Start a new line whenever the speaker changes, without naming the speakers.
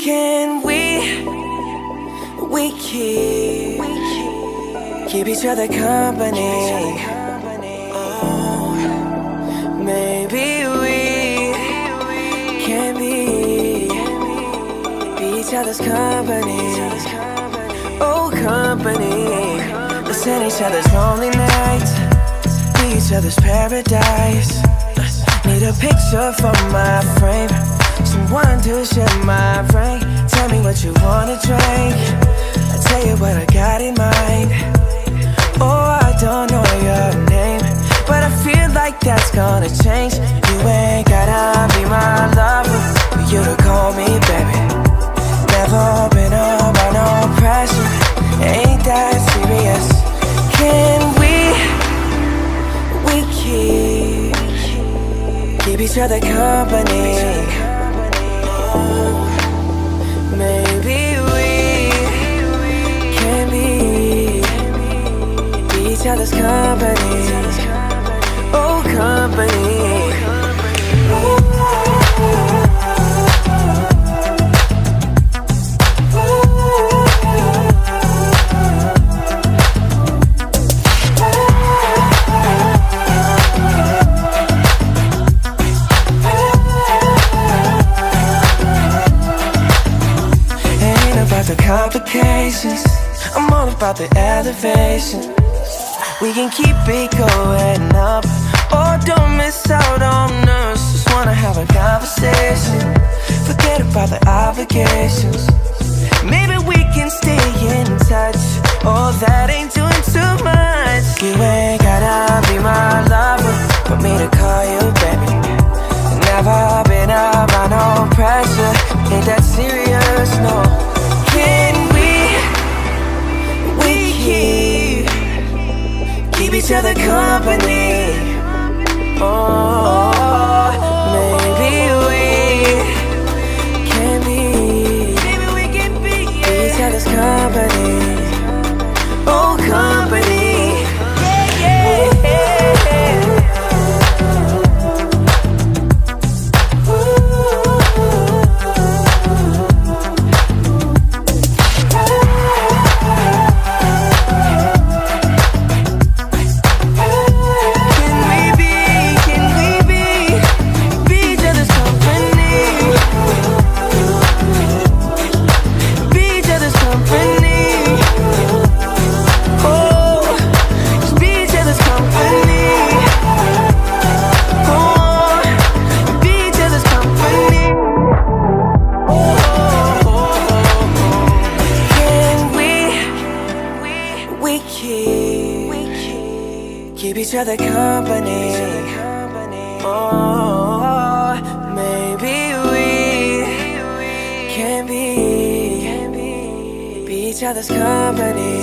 Can we keep each other company? Oh, maybe we can be each other's company. Oh, company. Listen each other's lonely nights, be each other's paradise. Need a picture for my frame, someone to share my brain. Tell me what you wanna drink, I'll tell you what I got in mind. Oh, I don't know your name, but I feel like that's gonna change. You ain't gotta be my lover for you to call me baby. Never been under no pressure, ain't that serious. Can we keep each other company? Oh, maybe we can be each other's company. Oh, company. The complications, I'm all about the elevation. We can keep it going up, or don't miss out on us. Just wanna have a conversation, forget about the obligations. Maybe we can stay in touch, oh that ain't doing too much. You ain't gotta be my lover for me to call you baby. Never been under no pressure, ain't that serious, no. Can we keep each other company? Oh, maybe we can be each other's company. Oh, company. Yeah, yeah. Keep each other company. Oh, maybe we can be each other's company.